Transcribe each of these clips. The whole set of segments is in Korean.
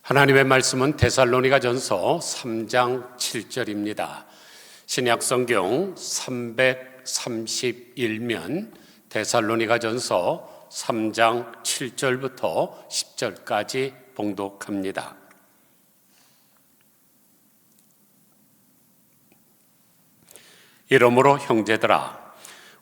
하나님의 말씀은 데살로니가전서 3장 7절입니다. 신약성경 331면 데살로니가전서 3장 7절부터 10절까지 봉독합니다. 이러므로 형제들아,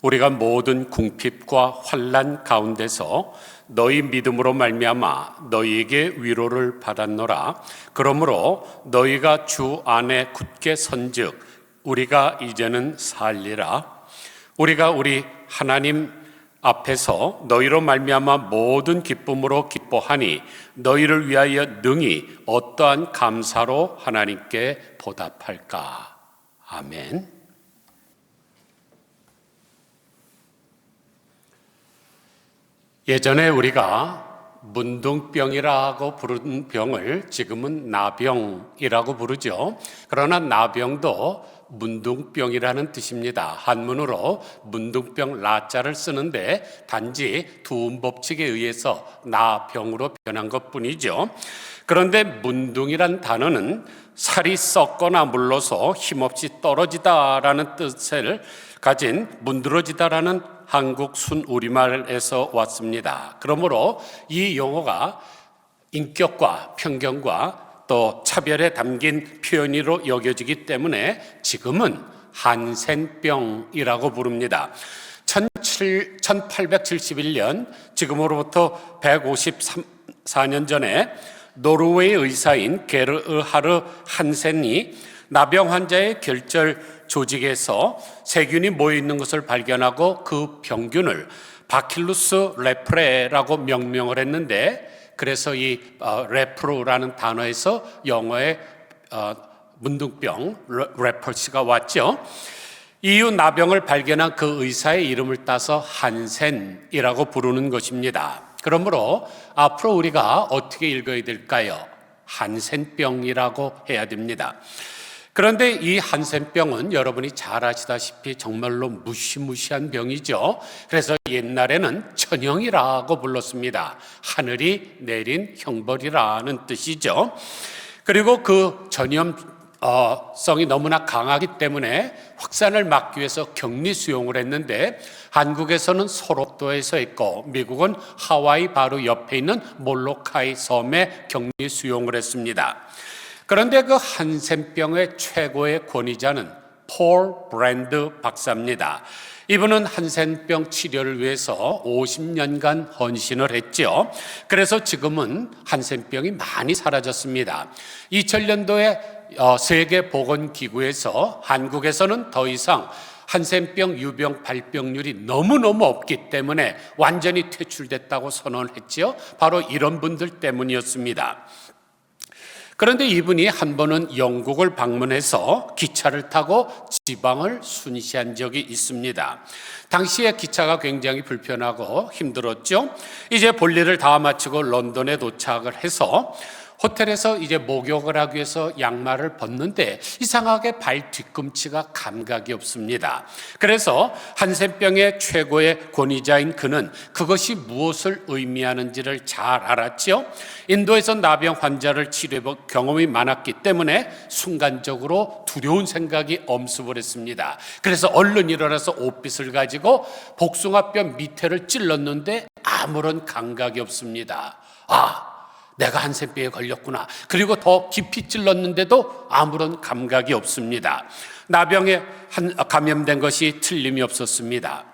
우리가 모든 궁핍과 환난 가운데서 너희 믿음으로 말미암아 너희에게 위로를 받았노라. 그러므로 너희가 주 안에 굳게 선즉 우리가 이제는 살리라. 우리가 우리 하나님 앞에서 너희로 말미암아 모든 기쁨으로 기뻐하니 너희를 위하여 능히 어떠한 감사로 하나님께 보답할까. 아멘. 예전에 우리가 문둥병이라고 부르는 병을 지금은 나병이라고 부르죠. 그러나 나병도 문둥병이라는 뜻입니다. 한문으로 문둥병 라자를 쓰는데 단지 두음법칙에 의해서 나병으로 변한 것뿐이죠. 그런데 문둥이란 단어는 살이 썩거나 물러서 힘없이 떨어지다라는 뜻을 가진 문드러지다라는 한국 순우리말에서 왔습니다. 그러므로 이 용어가 인격과 편견과 또 차별에 담긴 표현으로 여겨지기 때문에 지금은 한센병이라고 부릅니다. 1871년, 지금으로부터 154년 전에 노르웨이 의사인 게르하르 한센이 나병 환자의 결절 조직에서 세균이 모여 있는 것을 발견하고 그 병균을 바킬루스 레프레라고 명명을 했는데, 그래서 이 레프로라는 단어에서 영어의 문둥병 레퍼시가 왔죠. 이후 나병을 발견한 그 의사의 이름을 따서 한센이라고 부르는 것입니다. 그러므로 앞으로 우리가 어떻게 읽어야 될까요? 한센병이라고 해야 됩니다. 그런데 이 한센병은 여러분이 잘 아시다시피 정말로 무시무시한 병이죠. 그래서 옛날에는 천형이라고 불렀습니다. 하늘이 내린 형벌이라는 뜻이죠. 그리고 그 전염성이 너무나 강하기 때문에 확산을 막기 위해서 격리 수용을 했는데, 한국에서는 소록도에서 있고 미국은 하와이 바로 옆에 있는 몰로카이 섬에 격리 수용을 했습니다. 그런데 그 한센병의 최고의 권위자는 폴 브랜드 박사입니다. 이분은 한센병 치료를 위해서 50년간 헌신을 했죠. 그래서 지금은 한센병이 많이 사라졌습니다. 2000년도에 세계보건기구에서 한국에서는 더 이상 한센병 유병 발병률이 너무너무 없기 때문에 완전히 퇴출됐다고 선언했죠. 바로 이런 분들 때문이었습니다. 그런데 이분이 한 번은 영국을 방문해서 기차를 타고 지방을 순시한 적이 있습니다. 당시에 기차가 굉장히 불편하고 힘들었죠. 이제 볼일을 다 마치고 런던에 도착을 해서 호텔에서 이제 목욕을 하기 위해서 양말을 벗는데 이상하게 발 뒤꿈치가 감각이 없습니다. 그래서 한센병의 최고의 권위자인 그는 그것이 무엇을 의미하는지를 잘 알았죠. 인도에서 나병 환자를 치료해본 경험이 많았기 때문에 순간적으로 두려운 생각이 엄습을 했습니다. 그래서 얼른 일어나서 옷빗을 가지고 복숭아뼈 밑에를 찔렀는데 아무런 감각이 없습니다. 내가 한센병에 걸렸구나. 그리고 더 깊이 찔렀는데도 아무런 감각이 없습니다. 나병에 감염된 것이 틀림이 없었습니다.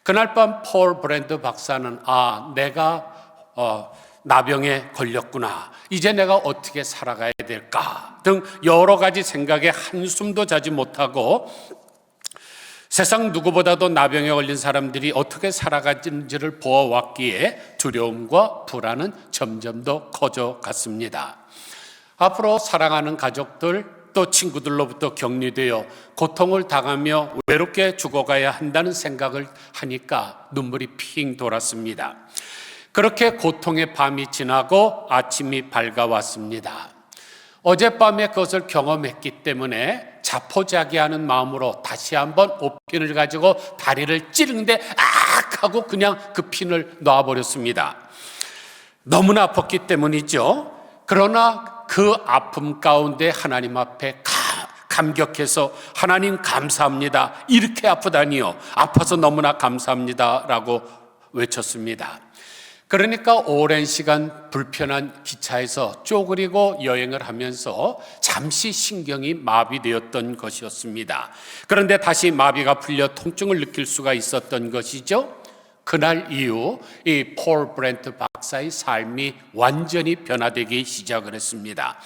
그날 밤 폴 브랜드 박사는 내가 나병에 걸렸구나. 이제 내가 어떻게 살아가야 될까 등 여러 가지 생각에 한숨도 자지 못하고 세상 누구보다도 나병에 걸린 사람들이 어떻게 살아가는지를 보아왔기에 두려움과 불안은 점점 더 커져갔습니다. 앞으로 사랑하는 가족들 또 친구들로부터 격리되어 고통을 당하며 외롭게 죽어가야 한다는 생각을 하니까 눈물이 핑 돌았습니다. 그렇게 고통의 밤이 지나고 아침이 밝아왔습니다. 어젯밤에 그것을 경험했기 때문에 자포자기하는 마음으로 다시 한번 옷핀을 가지고 다리를 찌르는데 하고 그냥 그 핀을 놔버렸습니다. 너무나 아팠기 때문이죠. 그러나 그 아픔 가운데 하나님 앞에 감격해서 하나님 감사합니다. 이렇게 아프다니요. 아파서 너무나 감사합니다. 라고 외쳤습니다. 그러니까 오랜 시간 불편한 기차에서 쪼그리고 여행을 하면서 잠시 신경이 마비되었던 것이었습니다. 그런데 다시 마비가 풀려 통증을 느낄 수가 있었던 것이죠. 그날 이후 이 폴 브렌트 박사의 삶이 완전히 변화되기 시작을 했습니다.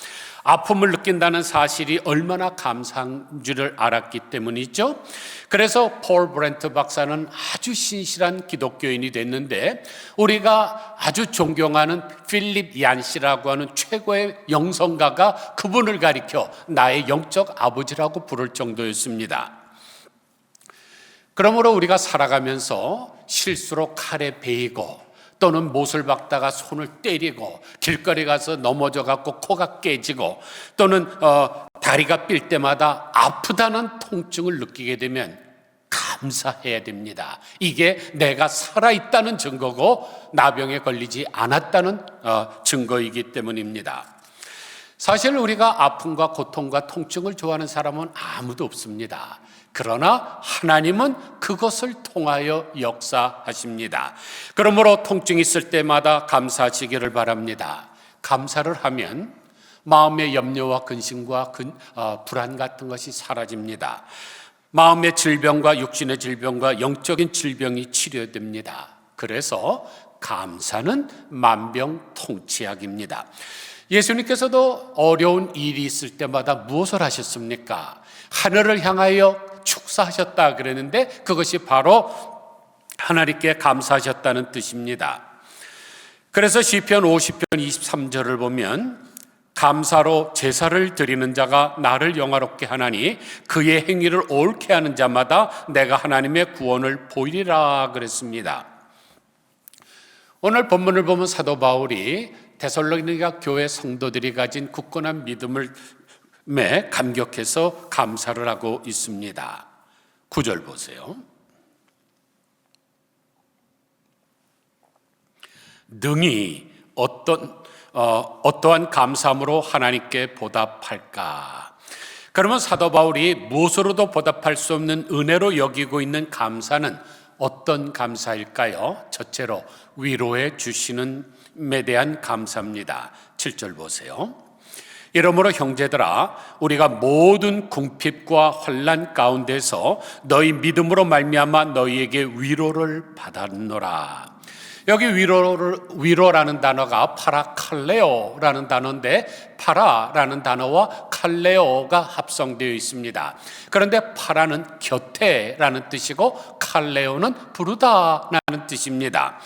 아픔을 느낀다는 사실이 얼마나 감사한 줄을 알았기 때문이죠. 그래서 폴 브렌트 박사는 아주 신실한 기독교인이 됐는데, 우리가 아주 존경하는 필립 얀시라고 하는 최고의 영성가가 그분을 가리켜 나의 영적 아버지라고 부를 정도였습니다. 그러므로 우리가 살아가면서 실수로 칼에 베이고 또는 못을 박다가 손을 때리고 길거리 가서 넘어져 갖고 코가 깨지고 또는 다리가 삘 때마다 아프다는 통증을 느끼게 되면 감사해야 됩니다. 이게 내가 살아있다는 증거고 나병에 걸리지 않았다는 증거이기 때문입니다. 사실 우리가 아픔과 고통과 통증을 좋아하는 사람은 아무도 없습니다. 그러나 하나님은 그것을 통하여 역사하십니다. 그러므로 통증이 있을 때마다 감사하시기를 바랍니다. 감사를 하면 마음의 염려와 근심과 불안 같은 것이 사라집니다. 마음의 질병과 육신의 질병과 영적인 질병이 치료됩니다. 그래서 감사는 만병통치약입니다. 예수님께서도 어려운 일이 있을 때마다 무엇을 하셨습니까? 하늘을 향하여 축사하셨다 그랬는데 그것이 바로 하나님께 감사하셨다는 뜻입니다. 그래서 시편 50편 23절을 보면 감사로 제사를 드리는 자가 나를 영화롭게 하나니 그의 행위를 옳게 하는 자마다 내가 하나님의 구원을 보이리라 그랬습니다. 오늘 본문을 보면 사도 바울이 데살로니가 교회 성도들이 가진 굳건한 믿음을 감격해서 감사를 하고 있습니다. 9절 보세요. 능히 어떠한 감사함으로 하나님께 보답할까? 그러면 사도 바울이 무엇으로도 보답할 수 없는 은혜로 여기고 있는 감사는 어떤 감사일까요? 첫째로 위로해 주시는에 대한 감사입니다. 7절 보세요. 이러므로 형제들아 우리가 모든 궁핍과 환난 가운데서 너희 믿음으로 말미암아 너희에게 위로를 받았노라. 여기 위로라는 단어가 파라칼레오라는 단어인데 파라라는 단어와 칼레오가 합성되어 있습니다. 그런데 파라는 곁에라는 뜻이고 칼레오는 부르다라는 뜻입니다.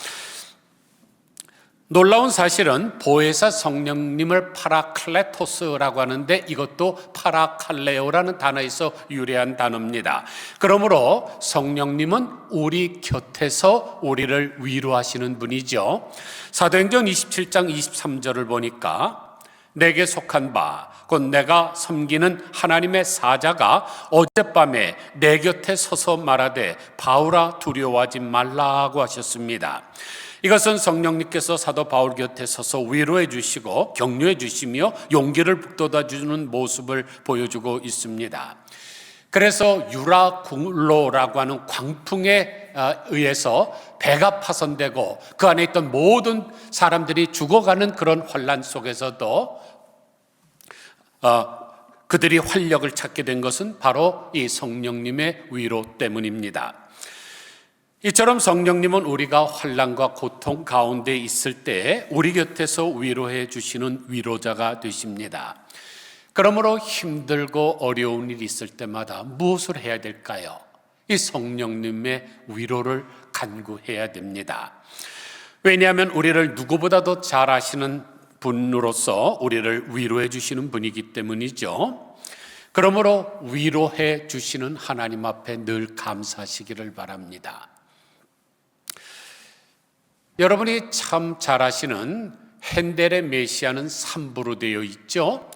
놀라운 사실은 보혜사 성령님을 파라클레토스라고 하는데 이것도 파라칼레오라는 단어에서 유래한 단어입니다. 그러므로 성령님은 우리 곁에서 우리를 위로하시는 분이죠. 사도행전 27장 23절을 보니까 내게 속한 바 곧 내가 섬기는 하나님의 사자가 어젯밤에 내 곁에 서서 말하되 바울아 두려워하지 말라고 하셨습니다. 이것은 성령님께서 사도 바울 곁에 서서 위로해 주시고 격려해 주시며 용기를 북돋아 주는 모습을 보여주고 있습니다. 그래서 유라굴로라고 하는 광풍에 의해서 배가 파손되고 그 안에 있던 모든 사람들이 죽어가는 그런 환난 속에서도 그들이 활력을 찾게 된 것은 바로 이 성령님의 위로 때문입니다. 이처럼 성령님은 우리가 환난과 고통 가운데 있을 때 우리 곁에서 위로해 주시는 위로자가 되십니다. 그러므로 힘들고 어려운 일이 있을 때마다 무엇을 해야 될까요? 이 성령님의 위로를 간구해야 됩니다. 왜냐하면 우리를 누구보다도 잘 아시는 분으로서 우리를 위로해 주시는 분이기 때문이죠. 그러므로 위로해 주시는 하나님 앞에 늘 감사하시기를 바랍니다. 여러분이 참 잘 아시는 핸델의 메시아는 3부로 되어 있죠.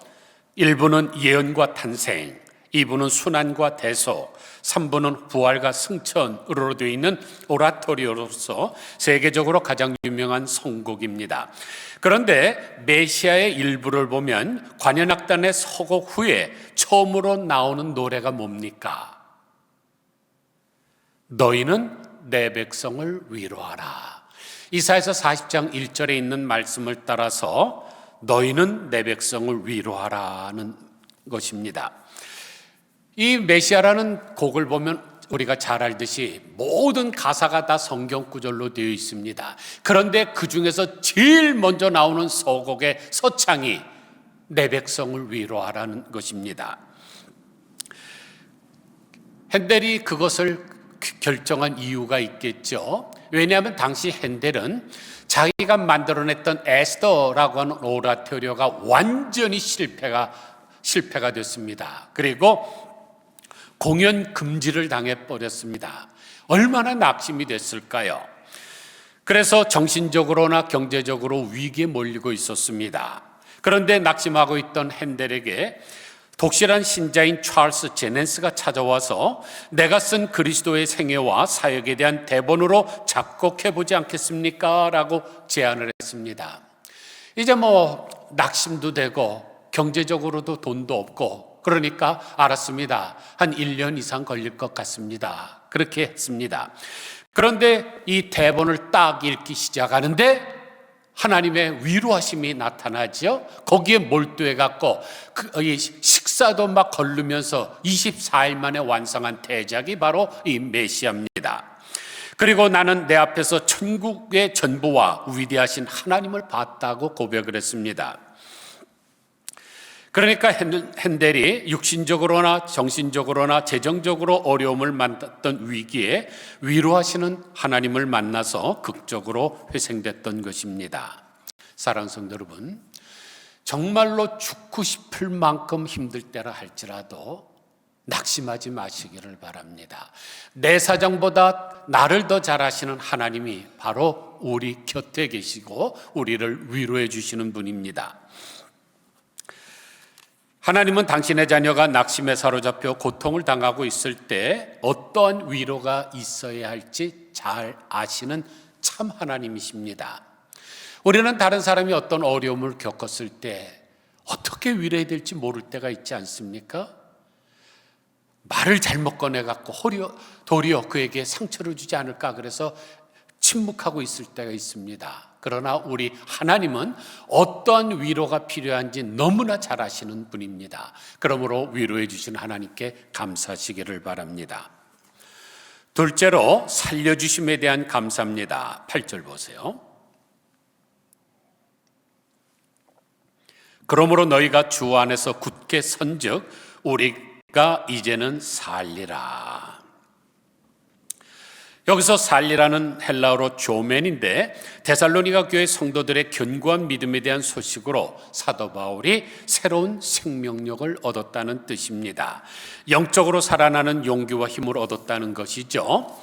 1부는 예언과 탄생, 2부는 순환과 대속, 3부는 부활과 승천으로 되어 있는 오라토리오로서 세계적으로 가장 유명한 선곡입니다. 그런데 메시아의 일부를 보면 관현악단의 서곡 후에 처음으로 나오는 노래가 뭡니까? 너희는 내 백성을 위로하라. 이사야서 40장 1절에 있는 말씀을 따라서 너희는 내 백성을 위로하라는 것입니다. 이 메시아라는 곡을 보면 우리가 잘 알듯이 모든 가사가 다 성경 구절로 되어 있습니다. 그런데 그 중에서 제일 먼저 나오는 서곡의 서창이 내 백성을 위로하라는 것입니다. 핸델이 그것을 결정한 이유가 있겠죠. 왜냐하면 당시 핸델은 자기가 만들어냈던 에스더라고 하는 오라토리오가 완전히 실패가 됐습니다. 그리고 공연 금지를 당해버렸습니다. 얼마나 낙심이 됐을까요? 그래서 정신적으로나 경제적으로 위기에 몰리고 있었습니다. 그런데 낙심하고 있던 핸델에게 독실한 신자인 찰스 제넨스가 찾아와서 내가 쓴 그리스도의 생애와 사역에 대한 대본으로 작곡해보지 않겠습니까? 라고 제안을 했습니다. 이제 낙심도 되고 경제적으로도 돈도 없고 그러니까 알았습니다. 한 1년 이상 걸릴 것 같습니다. 그렇게 했습니다. 그런데 이 대본을 딱 읽기 시작하는데 하나님의 위로하심이 나타나죠. 거기에 몰두해 갖고 식사도 막 거르면서 24일 만에 완성한 대작이 바로 이 메시아입니다. 그리고 나는 내 앞에서 천국의 전부와 위대하신 하나님을 봤다고 고백을 했습니다. 그러니까 핸델이 육신적으로나 정신적으로나 재정적으로 어려움을 만났던 위기에 위로하시는 하나님을 만나서 극적으로 회생됐던 것입니다. 사랑하는 성도 여러분, 정말로 죽고 싶을 만큼 힘들 때라 할지라도 낙심하지 마시기를 바랍니다. 내 사정보다 나를 더 잘 아시는 하나님이 바로 우리 곁에 계시고 우리를 위로해 주시는 분입니다. 하나님은 당신의 자녀가 낙심에 사로잡혀 고통을 당하고 있을 때 어떠한 위로가 있어야 할지 잘 아시는 참 하나님이십니다. 우리는 다른 사람이 어떤 어려움을 겪었을 때 어떻게 위로해야 될지 모를 때가 있지 않습니까? 말을 잘못 꺼내갖고 도리어 그에게 상처를 주지 않을까 그래서 침묵하고 있을 때가 있습니다. 그러나 우리 하나님은 어떠한 위로가 필요한지 너무나 잘 아시는 분입니다. 그러므로 위로해 주신 하나님께 감사하시기를 바랍니다. 둘째로 살려주심에 대한 감사입니다. 8절 보세요. 그러므로 너희가 주 안에서 굳게 선즉 우리가 이제는 살리라. 여기서 살리라는 헬라어로 조멘인데 데살로니가 교회 성도들의 견고한 믿음에 대한 소식으로 사도 바울이 새로운 생명력을 얻었다는 뜻입니다. 영적으로 살아나는 용기와 힘을 얻었다는 것이죠.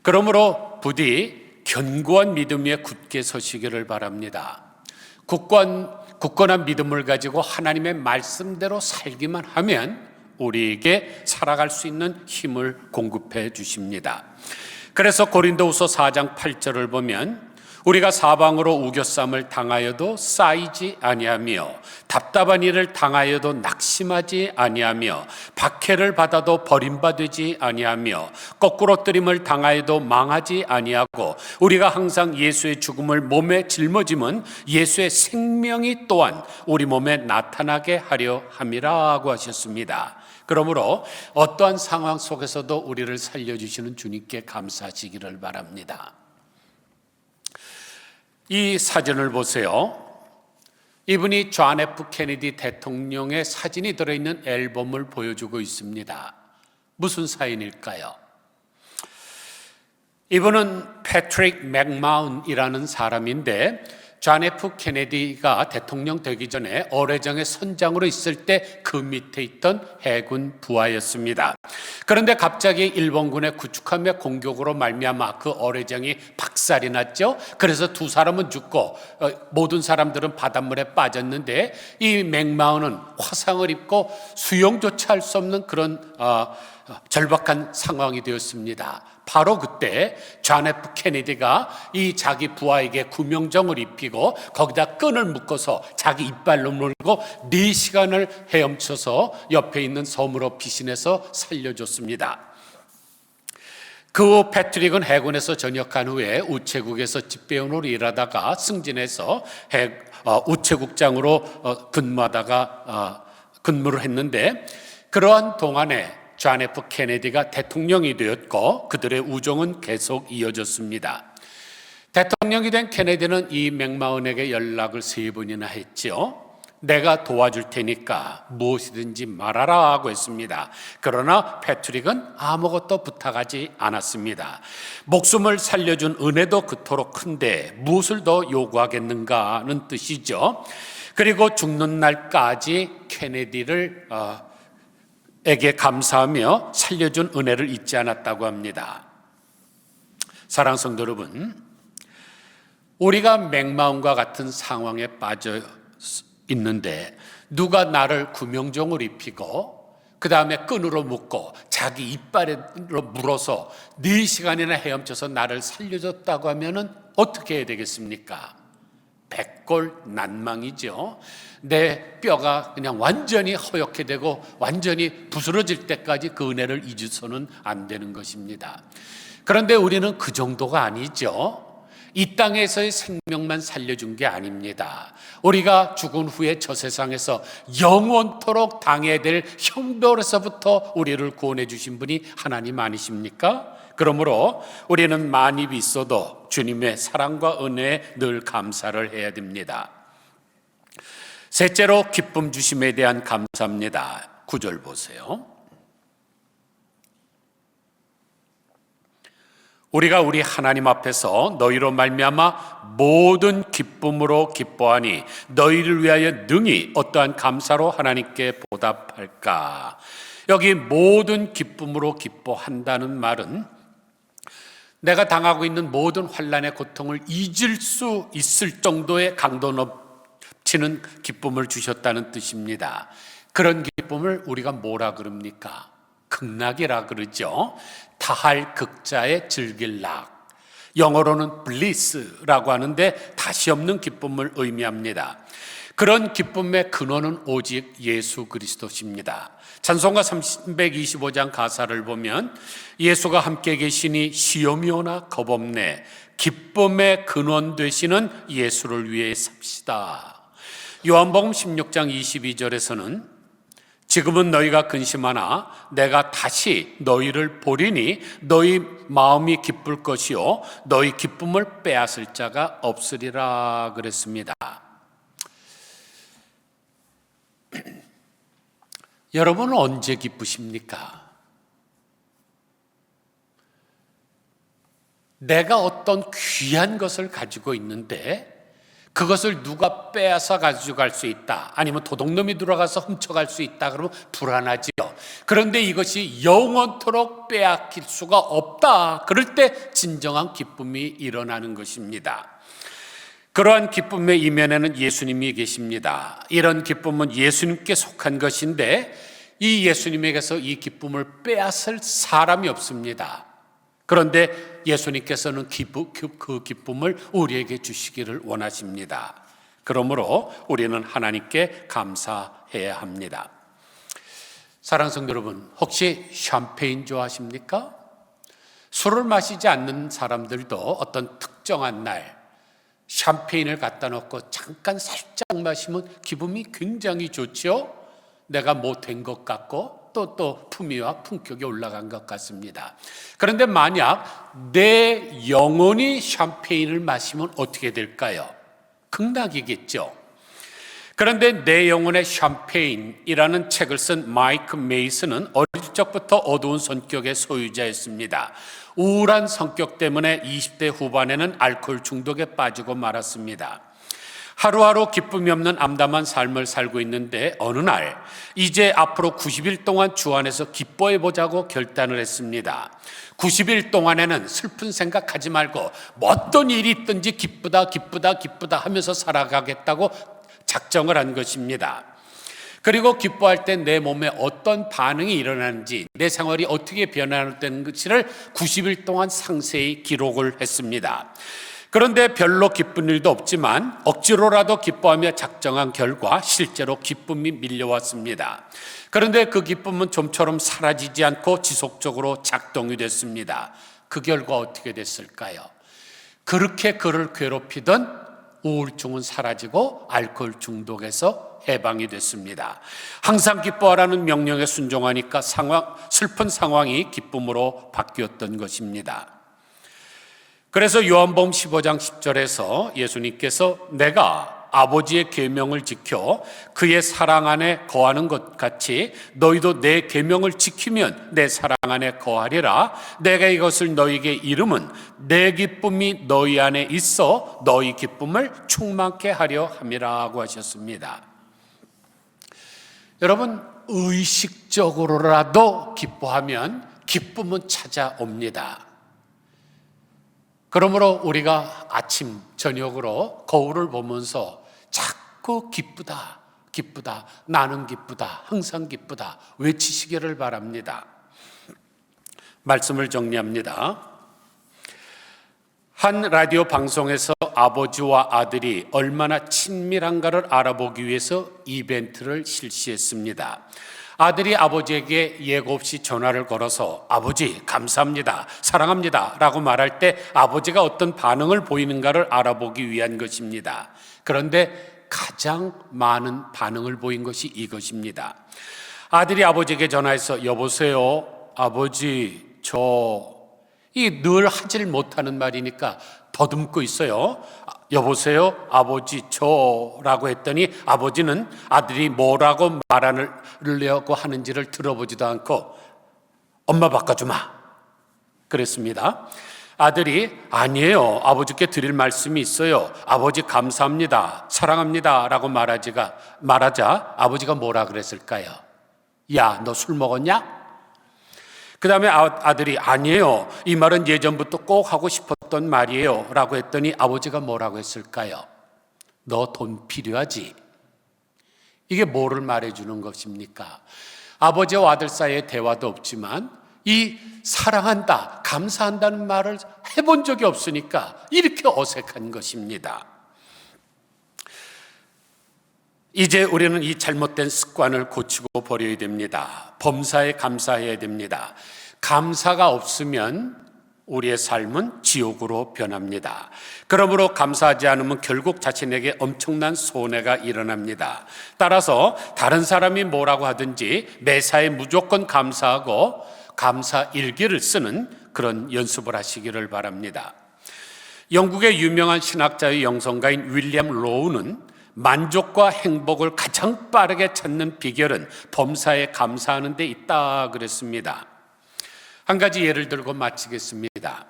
그러므로 부디 견고한 믿음 위에 굳게 서시기를 바랍니다. 굳건한 믿음을 가지고 하나님의 말씀대로 살기만 하면 우리에게 살아갈 수 있는 힘을 공급해 주십니다. 그래서 고린도후서 4장 8절을 보면 우리가 사방으로 우겨쌈을 당하여도 쌓이지 아니하며 답답한 일을 당하여도 낙심하지 아니하며 박해를 받아도 버림받지 아니하며 거꾸로 뜨림을 당하여도 망하지 아니하고 우리가 항상 예수의 죽음을 몸에 짊어짐은 예수의 생명이 또한 우리 몸에 나타나게 하려 함이라고 하셨습니다. 그러므로 어떠한 상황 속에서도 우리를 살려주시는 주님께 감사하시기를 바랍니다. 이 사진을 보세요. 이분이 존 F 케네디 대통령의 사진이 들어있는 앨범을 보여주고 있습니다. 무슨 사인일까요? 이분은 패트릭 맥마운이라는 사람인데 존 F 케네디가 대통령 되기 전에 어뢰정의 선장으로 있을 때 그 밑에 있던 해군 부하였습니다. 그런데 갑자기 일본군의 구축함의 공격으로 말미암아 그 어뢰정이 박살이 났죠. 그래서 두 사람은 죽고 모든 사람들은 바닷물에 빠졌는데 이 맥마운은 화상을 입고 수영조차 할 수 없는 그런 절박한 상황이 되었습니다. 바로 그때 존 F 케네디가 이 자기 부하에게 구명정을 입히고 거기다 끈을 묶어서 자기 이빨로 물고 4시간을 헤엄쳐서 옆에 있는 섬으로 피신해서 살려줬습니다. 그 후 패트릭은 해군에서 전역한 후에 우체국에서 집배원으로 일하다가 승진해서 우체국장으로 근무를 했는데, 그러한 동안에 존 F 케네디가 대통령이 되었고 그들의 우정은 계속 이어졌습니다. 대통령이 된 케네디는 이 맥마흔에게 연락을 3번이나 했죠. 내가 도와줄 테니까 무엇이든지 말하라 하고 했습니다. 그러나 패트릭은 아무것도 부탁하지 않았습니다. 목숨을 살려준 은혜도 그토록 큰데 무엇을 더 요구하겠는가는 뜻이죠. 그리고 죽는 날까지 케네디를 에게 감사하며 살려준 은혜를 잊지 않았다고 합니다. 사랑하는 성도 여러분, 우리가 맥마음과 같은 상황에 빠져 있는데 누가 나를 구명정을 입히고 그 다음에 끈으로 묶고 자기 이빨로 물어서 4시간이나 헤엄쳐서 나를 살려줬다고 하면 어떻게 해야 되겠습니까? 백골난망이죠. 내 뼈가 그냥 완전히 허옇게 되고 완전히 부스러질 때까지 그 은혜를 잊어서는 안 되는 것입니다. 그런데 우리는 그 정도가 아니죠. 이 땅에서의 생명만 살려준 게 아닙니다. 우리가 죽은 후에 저 세상에서 영원토록 당해야 될 형벌에서부터 우리를 구원해 주신 분이 하나님 아니십니까? 그러므로 우리는 만입이 있어도 주님의 사랑과 은혜에 늘 감사를 해야 됩니다. 셋째로 기쁨 주심에 대한 감사입니다. 9절 보세요. 우리가 우리 하나님 앞에서 너희로 말미암아 모든 기쁨으로 기뻐하니 너희를 위하여 능히 어떠한 감사로 하나님께 보답할까. 여기 모든 기쁨으로 기뻐한다는 말은 내가 당하고 있는 모든 환난의 고통을 잊을 수 있을 정도의 강도 넘치는 기쁨을 주셨다는 뜻입니다. 그런 기쁨을 우리가 뭐라 그럽니까? 극락이라 그러죠. 다할 극자의 즐길 락, 영어로는 bliss라고 하는데 다시 없는 기쁨을 의미합니다. 그런 기쁨의 근원은 오직 예수 그리스도십니다. 찬송가 325장 가사를 보면 예수가 함께 계시니 시험이 오나 겁없네, 기쁨의 근원 되시는 예수를 위해 삽시다. 요한복음 16장 22절에서는 지금은 너희가 근심하나 내가 다시 너희를 보리니 너희 마음이 기쁠 것이요 너희 기쁨을 빼앗을 자가 없으리라 그랬습니다. 여러분은 언제 기쁘십니까? 내가 어떤 귀한 것을 가지고 있는데 그것을 누가 빼앗아 가져갈 수 있다, 아니면 도둑놈이 들어가서 훔쳐갈 수 있다 그러면 불안하지요. 그런데 이것이 영원토록 빼앗길 수가 없다, 그럴 때 진정한 기쁨이 일어나는 것입니다. 그러한 기쁨의 이면에는 예수님이 계십니다. 이런 기쁨은 예수님께 속한 것인데 이 예수님에게서 이 기쁨을 빼앗을 사람이 없습니다. 그런데 예수님께서는 그 기쁨을 우리에게 주시기를 원하십니다. 그러므로 우리는 하나님께 감사해야 합니다. 사랑하는 성도 여러분, 혹시 샴페인 좋아하십니까? 술을 마시지 않는 사람들도 어떤 특정한 날 샴페인을 갖다 놓고 잠깐 살짝 마시면 기분이 굉장히 좋죠. 내가 뭐 된 것 같고 또 품위와 품격이 올라간 것 같습니다. 그런데 만약 내 영혼이 샴페인을 마시면 어떻게 될까요? 극락이겠죠. 그런데 내 영혼의 샴페인이라는 책을 쓴 마이크 메이슨은 어릴 적부터 어두운 성격의 소유자였습니다. 우울한 성격 때문에 20대 후반에는 알코올 중독에 빠지고 말았습니다. 하루하루 기쁨이 없는 암담한 삶을 살고 있는데 어느 날 이제 앞으로 90일 동안 주 안에서 기뻐해 보자고 결단을 했습니다. 90일 동안에는 슬픈 생각하지 말고 어떤 일이 있든지 기쁘다 하면서 살아가겠다고 작정을 한 것입니다. 그리고 기뻐할 때 내 몸에 어떤 반응이 일어나는지, 내 생활이 어떻게 변화되는지를 90일 동안 상세히 기록을 했습니다. 그런데 별로 기쁜 일도 없지만 억지로라도 기뻐하며 작정한 결과 실제로 기쁨이 밀려왔습니다. 그런데 그 기쁨은 좀처럼 사라지지 않고 지속적으로 작동이 됐습니다. 그 결과 어떻게 됐을까요? 그렇게 그를 괴롭히던 우울증은 사라지고 알코올 중독에서 해방이 됐습니다. 항상 기뻐하라는 명령에 순종하니까 슬픈 상황이 기쁨으로 바뀌었던 것입니다. 그래서 요한복음 15장 10절에서 예수님께서 내가 아버지의 계명을 지켜 그의 사랑 안에 거하는 것 같이 너희도 내 계명을 지키면 내 사랑 안에 거하리라. 내가 이것을 너희에게 이름은 내 기쁨이 너희 안에 있어 너희 기쁨을 충만케 하려 함이라고 하셨습니다. 여러분, 의식적으로라도 기뻐하면 기쁨은 찾아옵니다. 그러므로 우리가 아침, 저녁으로 거울을 보면서 자꾸 기쁘다, 기쁘다, 나는 기쁘다, 항상 기쁘다 외치시기를 바랍니다. 말씀을 정리합니다. 한 라디오 방송에서 아버지와 아들이 얼마나 친밀한가를 알아보기 위해서 이벤트를 실시했습니다. 아들이 아버지에게 예고 없이 전화를 걸어서 아버지 감사합니다, 사랑합니다 라고 말할 때 아버지가 어떤 반응을 보이는가를 알아보기 위한 것입니다. 그런데 가장 많은 반응을 보인 것이 이것입니다. 아들이 아버지에게 전화해서 여보세요 아버지 이 늘 하질 못하는 말이니까 더듬고 있어요. 여보세요 아버지 라고 했더니 아버지는 아들이 뭐라고 말하려고 하는지를 들어보지도 않고 엄마 바꿔주마 그랬습니다. 아들이 아니에요 아버지께 드릴 말씀이 있어요. 아버지 감사합니다 사랑합니다 라고 말하자 아버지가 뭐라 그랬을까요? 야, 너 술 먹었냐? 그 다음에 아들이 아니에요 이 말은 예전부터 꼭 하고 싶었던 말이에요 라고 했더니 아버지가 뭐라고 했을까요? 너 돈 필요하지? 이게 뭐를 말해주는 것입니까? 아버지와 아들 사이에 대화도 없지만 이 사랑한다, 감사한다는 말을 해본 적이 없으니까 이렇게 어색한 것입니다. 이제 우리는 이 잘못된 습관을 고치고 버려야 됩니다. 범사에 감사해야 됩니다. 감사가 없으면 우리의 삶은 지옥으로 변합니다. 그러므로 감사하지 않으면 결국 자신에게 엄청난 손해가 일어납니다. 따라서 다른 사람이 뭐라고 하든지 매사에 무조건 감사하고 감사 일기를 쓰는 그런 연습을 하시기를 바랍니다. 영국의 유명한 신학자의 영성가인 윌리엄 로우는 만족과 행복을 가장 빠르게 찾는 비결은 범사에 감사하는 데 있다 그랬습니다. 한 가지 예를 들고 마치겠습니다.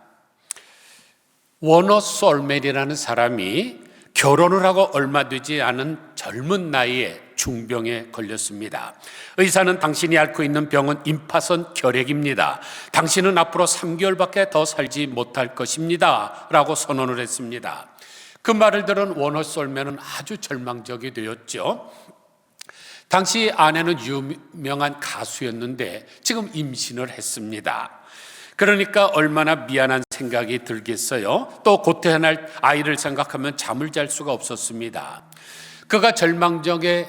워너 솔멜이라는 사람이 결혼을 하고 얼마 되지 않은 젊은 나이에 중병에 걸렸습니다. 의사는 당신이 앓고 있는 병은 임파선 결핵입니다. 당신은 앞으로 3개월밖에 더 살지 못할 것입니다 라고 선언을 했습니다. 그 말을 들은 워너 솔맨은 아주 절망적이 되었죠. 당시 아내는 유명한 가수였는데 지금 임신을 했습니다. 그러니까 얼마나 미안한 생각이 들겠어요. 또 곧 태어날 아이를 생각하면 잠을 잘 수가 없었습니다. 그가 절망에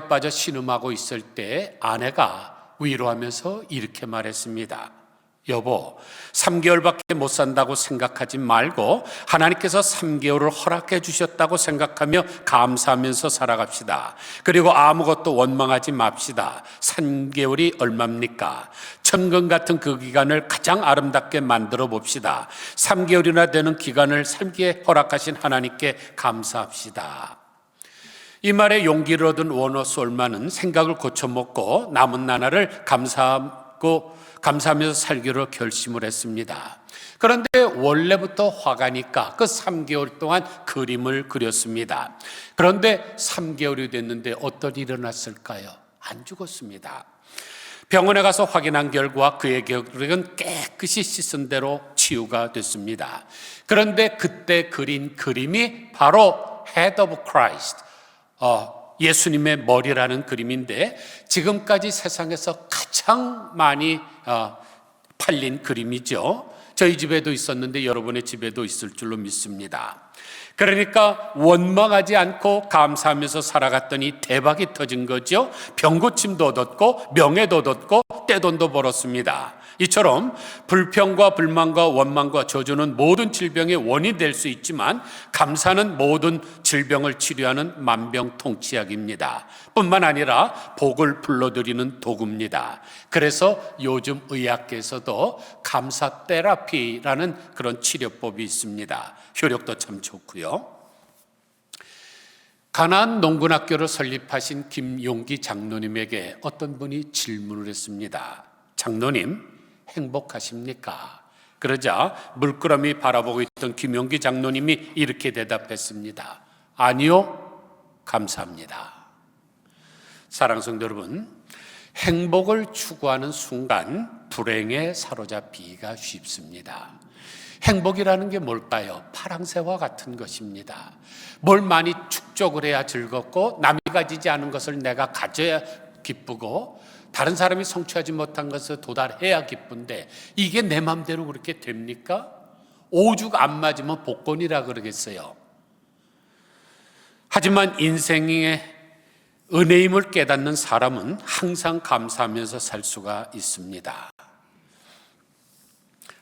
빠져 신음하고 있을 때 아내가 위로하면서 이렇게 말했습니다. 여보, 3개월밖에 못 산다고 생각하지 말고 하나님께서 3개월을 허락해 주셨다고 생각하며 감사하면서 살아갑시다. 그리고 아무것도 원망하지 맙시다. 3개월이 얼마입니까? 천금 같은 그 기간을 가장 아름답게 만들어 봅시다. 3개월이나 되는 기간을 살기에 허락하신 하나님께 감사합시다. 이 말에 용기를 얻은 워너 솔만은 생각을 고쳐먹고 남은 나날을 감사하면서 살기로 결심을 했습니다. 그런데 원래부터 화가니까 그 3개월 동안 그림을 그렸습니다. 그런데 3개월이 됐는데 어떤 일이 일어났을까요? 안 죽었습니다. 병원에 가서 확인한 결과 그의 결핵은 깨끗이 씻은 대로 치유가 됐습니다. 그런데 그때 그린 그림이 바로 Head of Christ, 예수님의 머리라는 그림인데 지금까지 세상에서 가장 많이 팔린 그림이죠. 저희 집에도 있었는데 여러분의 집에도 있을 줄로 믿습니다. 그러니까 원망하지 않고 감사하면서 살아갔더니 대박이 터진 거죠. 병고침도 얻었고 명예도 얻었고 떼돈도 벌었습니다. 이처럼 불평과 불만과 원망과 저주는 모든 질병의 원인이 될 수 있지만 감사는 모든 질병을 치료하는 만병통치약입니다. 뿐만 아니라 복을 불러들이는 도구입니다. 그래서 요즘 의학계에서도 감사 테라피라는 그런 치료법이 있습니다. 효력도 참 좋고요. 가나안 농군학교를 설립하신 김용기 장로님에게 어떤 분이 질문을 했습니다. 장로님, 행복하십니까? 그러자 물끄러미 바라보고 있던 김용기 장로님이 이렇게 대답했습니다. 아니요, 감사합니다. 사랑하는 성도 여러분, 행복을 추구하는 순간 불행에 사로잡히기가 쉽습니다. 행복이라는 게 뭘까요? 파랑새와 같은 것입니다. 뭘 많이 축적을 해야 즐겁고 남이 가지지 않은 것을 내가 가져야 기쁘고 다른 사람이 성취하지 못한 것을 도달해야 기쁜데 이게 내 마음대로 그렇게 됩니까? 오죽 안 맞으면 복권이라 그러겠어요. 하지만 인생의 은혜임을 깨닫는 사람은 항상 감사하면서 살 수가 있습니다.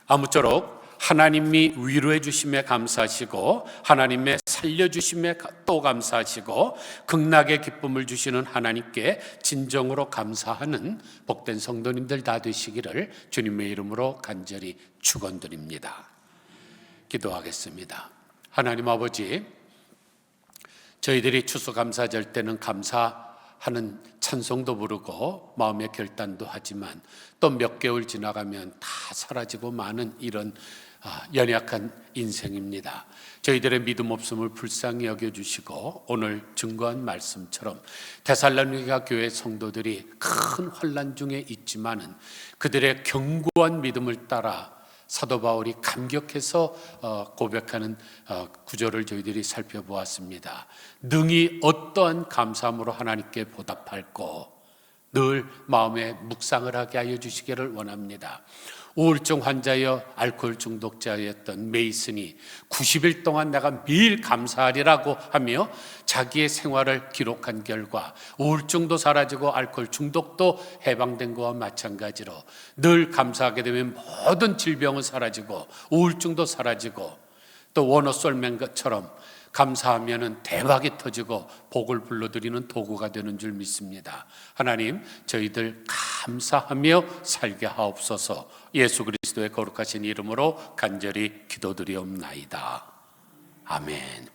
아무쪼록 하나님이 위로해 주심에 감사하시고 하나님의 살려주심에 또 감사하시고 극락의 기쁨을 주시는 하나님께 진정으로 감사하는 복된 성도님들 다 되시기를 주님의 이름으로 간절히 축원드립니다. 기도하겠습니다. 하나님 아버지, 저희들이 추수감사절 때는 감사하는 찬송도 부르고 마음의 결단도 하지만 또 몇 개월 지나가면 다 사라지고 마는 이런 연약한 인생입니다. 저희들의 믿음 없음을 불쌍히 여겨주시고 오늘 증거한 말씀처럼 데살로니가 교회 성도들이 큰 환난 중에 있지만은 그들의 견고한 믿음을 따라 사도 바울이 감격해서 고백하는 구절을 저희들이 살펴보았습니다. 능히 어떠한 감사함으로 하나님께 보답할꼬 늘 마음에 묵상을 하게 하여 주시기를 원합니다. 우울증 환자여 알코올 중독자였던 메이슨이 90일 동안 내가 매일 감사하리라고 하며 자기의 생활을 기록한 결과 우울증도 사라지고 알코올 중독도 해방된 것과 마찬가지로 늘 감사하게 되면 모든 질병은 사라지고 우울증도 사라지고 또 워너 솔맨처럼 감사하면 대박이 터지고 복을 불러들이는 도구가 되는 줄 믿습니다. 하나님, 저희들 감사하며 살게 하옵소서. 예수 그리스도의 거룩하신 이름으로 간절히 기도드리옵나이다. 아멘.